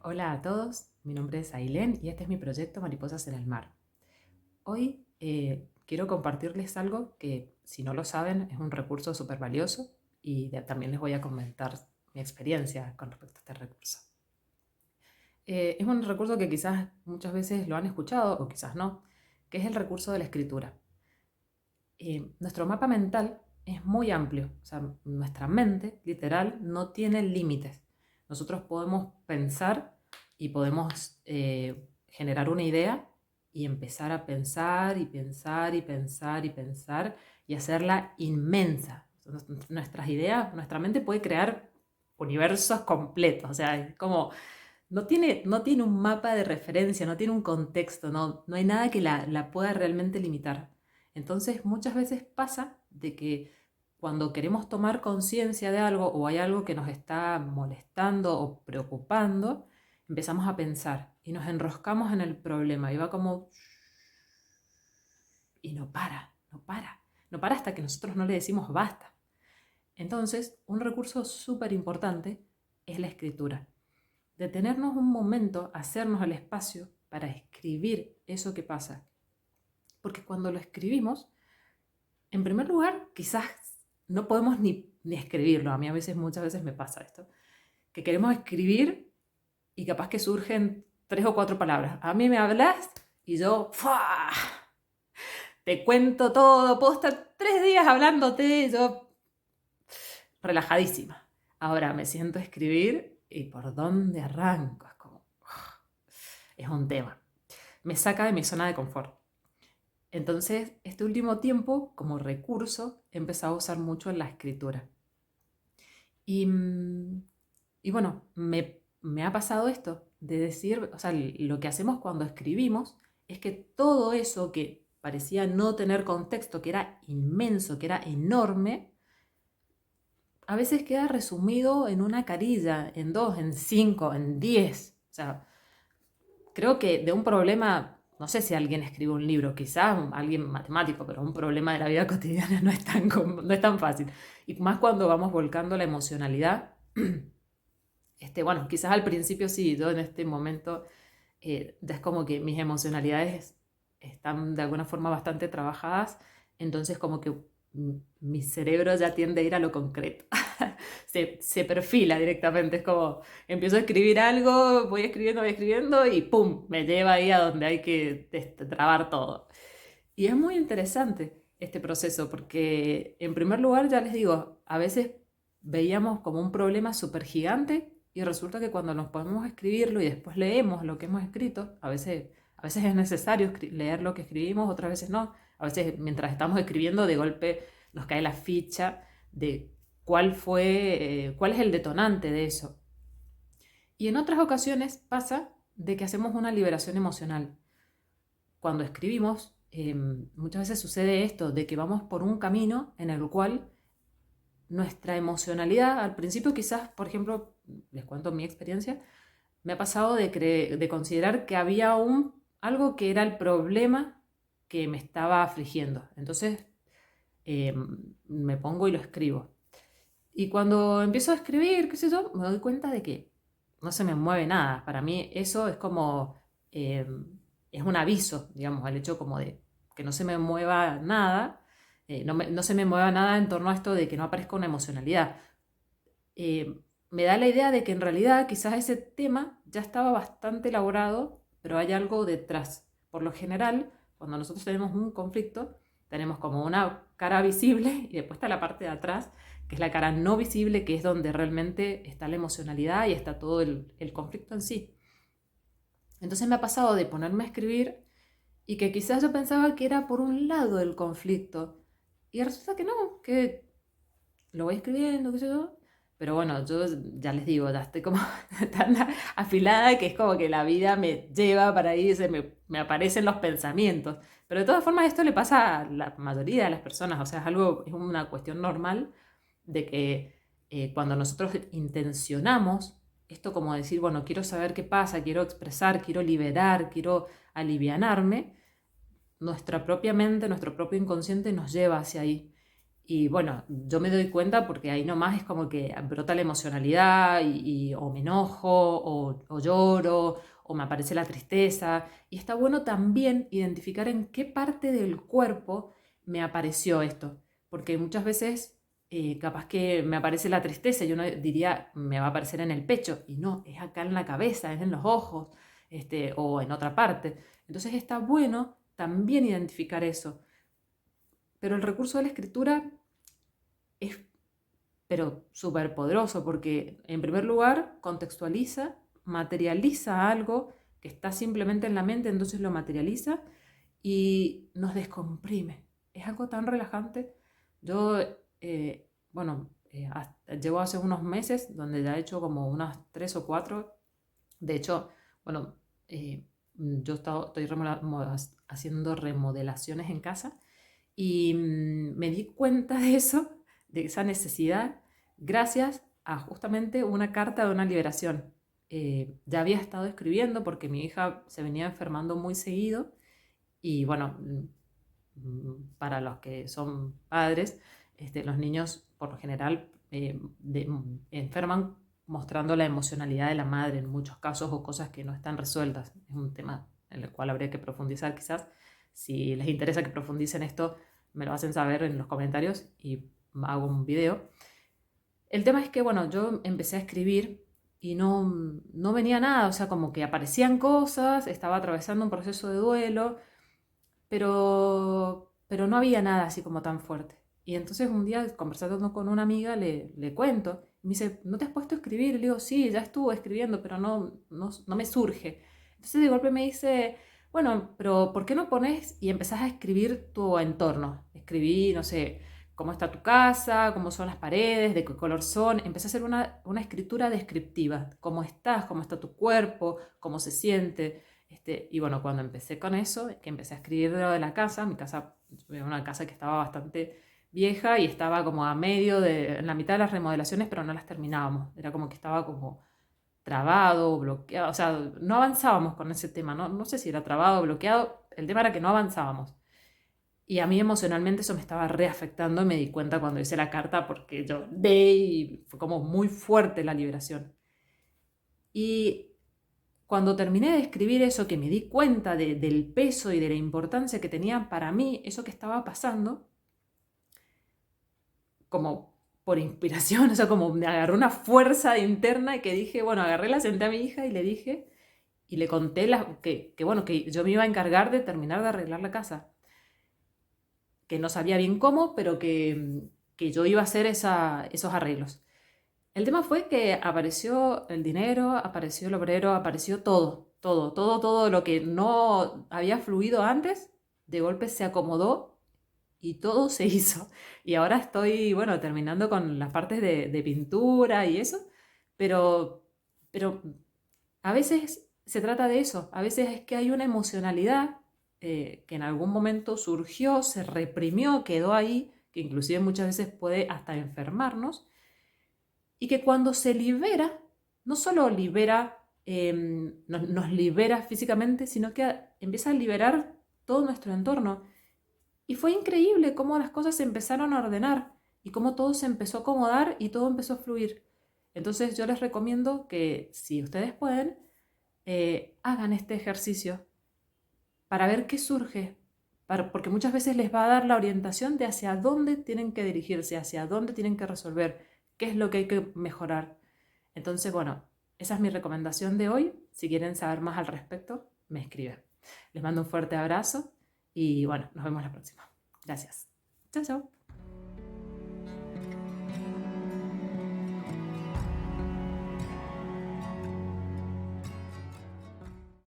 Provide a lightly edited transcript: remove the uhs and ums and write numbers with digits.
Hola a todos, mi nombre es Ailén y este es mi proyecto Mariposas en el Mar. Hoy quiero compartirles algo que, si no lo saben, es un recurso súper valioso y también les voy a comentar mi experiencia con respecto a este recurso. Es un recurso que quizás muchas veces lo han escuchado o quizás no, que es el recurso de la escritura. Nuestro mapa mental es muy amplio, o sea, nuestra mente, literal, no tiene límites. Nosotros podemos pensar y podemos generar una idea y empezar a pensar y pensar y pensar y pensar y hacerla inmensa. Nuestras ideas, nuestra mente puede crear universos completos, o sea, es como no tiene un mapa de referencia, no tiene un contexto, no hay nada que la pueda realmente limitar. Entonces, muchas veces pasa de que cuando queremos tomar conciencia de algo o hay algo que nos está molestando o preocupando, empezamos a pensar y nos enroscamos en el problema y va como... y no para hasta que nosotros no le decimos basta. Entonces, un recurso súper importante es la escritura. Detenernos un momento, hacernos el espacio para escribir eso que pasa. Porque cuando lo escribimos, en primer lugar, quizás no podemos ni escribirlo. A mí muchas veces me pasa esto. Que queremos escribir y capaz que surgen 3 o 4 palabras. A mí me hablas y yo ¡fua! Te cuento todo. Puedo estar 3 días hablándote, yo relajadísima. Ahora me siento a escribir y por dónde arranco. Es como, es un tema. Me saca de mi zona de confort. Entonces, este último tiempo, como recurso, he empezado a usar mucho la escritura. Y, y bueno, me ha pasado esto de decir, o sea, lo que hacemos cuando escribimos es que todo eso que parecía no tener contexto, que era inmenso, que era enorme, a veces queda resumido en una carilla, en 2, en 5, en 10. O sea, creo que de un problema, no sé si alguien escribe un libro, quizás alguien matemático, pero un problema de la vida cotidiana no es tan fácil. Y más cuando vamos volcando la emocionalidad. Bueno, quizás al principio sí, yo en este momento ya es como que mis emocionalidades están de alguna forma bastante trabajadas, entonces como que mi cerebro ya tiende a ir a lo concreto. Se perfila directamente, es como empiezo a escribir algo, voy escribiendo y ¡pum! Me lleva ahí a donde hay que trabar todo. Y es muy interesante este proceso porque, en primer lugar, ya les digo, a veces veíamos como un problema súper gigante y resulta que cuando nos ponemos a escribirlo y después leemos lo que hemos escrito, a veces es necesario leer lo que escribimos, otras veces no. A veces mientras estamos escribiendo de golpe nos cae la ficha de cuál es el detonante de eso. Y en otras ocasiones pasa de que hacemos una liberación emocional. Cuando escribimos, muchas veces sucede esto, de que vamos por un camino en el cual nuestra emocionalidad, al principio quizás, por ejemplo, les cuento mi experiencia, me ha pasado de considerar que había algo que era el problema que me estaba afligiendo. Entonces me pongo y lo escribo. Y cuando empiezo a escribir, qué sé yo, me doy cuenta de que no se me mueve nada. Para mí eso es como, eh, es un aviso, digamos, el hecho como de que no se me mueva nada, no se me mueva nada en torno a esto de que no aparezca una emocionalidad. Me da la idea de que en realidad quizás ese tema ya estaba bastante elaborado, pero hay algo detrás. Por lo general, cuando nosotros tenemos un conflicto, tenemos como una cara visible y después está la parte de atrás, que es la cara no visible, que es donde realmente está la emocionalidad y está todo el conflicto en sí. Entonces me ha pasado de ponerme a escribir y que quizás yo pensaba que era por un lado el conflicto y resulta que no, que lo voy escribiendo, qué sé yo. Pero bueno, yo ya les digo, ya estoy como tan afilada que es como que la vida me lleva para ahí, me aparecen los pensamientos. Pero de todas formas esto le pasa a la mayoría de las personas, o sea, es una cuestión normal de que cuando nosotros intencionamos esto como decir, bueno, quiero saber qué pasa, quiero expresar, quiero liberar, quiero alivianarme, nuestra propia mente, nuestro propio inconsciente nos lleva hacia ahí. Y bueno, yo me doy cuenta porque ahí nomás es como que brota la emocionalidad o me enojo o lloro o me aparece la tristeza. Y está bueno también identificar en qué parte del cuerpo me apareció esto. Porque muchas veces capaz que me aparece la tristeza y uno diría me va a aparecer en el pecho. Y no, es acá en la cabeza, es en los ojos o en otra parte. Entonces está bueno también identificar eso. Pero el recurso de la escritura es pero súper poderoso porque en primer lugar contextualiza, materializa algo que está simplemente en la mente, entonces lo materializa y nos descomprime. Es algo tan relajante. Yo, llevo hace unos meses donde ya he hecho como unas 3 o 4. De hecho, bueno, yo estoy haciendo remodelaciones en casa y me di cuenta de eso, de esa necesidad, gracias a justamente una carta de una liberación. Ya había estado escribiendo porque mi hija se venía enfermando muy seguido y bueno, para los que son padres, los niños por lo general enferman mostrando la emocionalidad de la madre en muchos casos o cosas que no están resueltas. Es un tema en el cual habría que profundizar quizás. Si les interesa que profundice en esto, me lo hacen saber en los comentarios y hago un video. El tema es que, bueno, yo empecé a escribir y no venía nada, o sea, como que aparecían cosas, estaba atravesando un proceso de duelo, pero no había nada así como tan fuerte. Y entonces un día, conversando con una amiga, le cuento. Y me dice, ¿no te has puesto a escribir? Y le digo, sí, ya estuve escribiendo, pero no me surge. Entonces de golpe me dice, bueno, pero ¿por qué no pones y empezás a escribir tu entorno? Escribí, no sé, cómo está tu casa, cómo son las paredes, de qué color son. Empecé a hacer una escritura descriptiva. Cómo estás, cómo está tu cuerpo, cómo se siente. Y bueno, cuando empecé con eso, que empecé a escribir de lo de la casa, mi casa era una casa que estaba bastante vieja y estaba como en la mitad de las remodelaciones, pero no las terminábamos. Era como que estaba como trabado, bloqueado, o sea, no avanzábamos con ese tema, no sé si era trabado o bloqueado, el tema era que no avanzábamos. Y a mí emocionalmente eso me estaba reafectando y me di cuenta cuando hice la carta porque yo y fue como muy fuerte la liberación. Y cuando terminé de escribir eso, que me di cuenta del peso y de la importancia que tenía para mí eso que estaba pasando, como por inspiración, o sea, como me agarró una fuerza interna y que dije, bueno, agarré, la senté a mi hija y le dije, y le conté bueno, que yo me iba a encargar de terminar de arreglar la casa, que no sabía bien cómo, pero que yo iba a hacer esos arreglos. El tema fue que apareció el dinero, apareció el obrero, apareció todo lo que no había fluido antes, de golpe se acomodó y todo se hizo. Y ahora estoy, bueno, terminando con las partes de pintura y eso, pero a veces se trata de eso, a veces es que hay una emocionalidad que en algún momento surgió, se reprimió, quedó ahí, que inclusive muchas veces puede hasta enfermarnos y que cuando se libera, no solo nos libera físicamente, sino que empieza a liberar todo nuestro entorno. Y fue increíble cómo las cosas se empezaron a ordenar y cómo todo se empezó a acomodar y todo empezó a fluir. Entonces yo les recomiendo que si ustedes pueden, hagan este ejercicio para ver qué surge, porque muchas veces les va a dar la orientación de hacia dónde tienen que dirigirse, hacia dónde tienen que resolver, qué es lo que hay que mejorar. Entonces, bueno, esa es mi recomendación de hoy. Si quieren saber más al respecto, me escriben. Les mando un fuerte abrazo y bueno, nos vemos la próxima. Gracias. Chao, chao.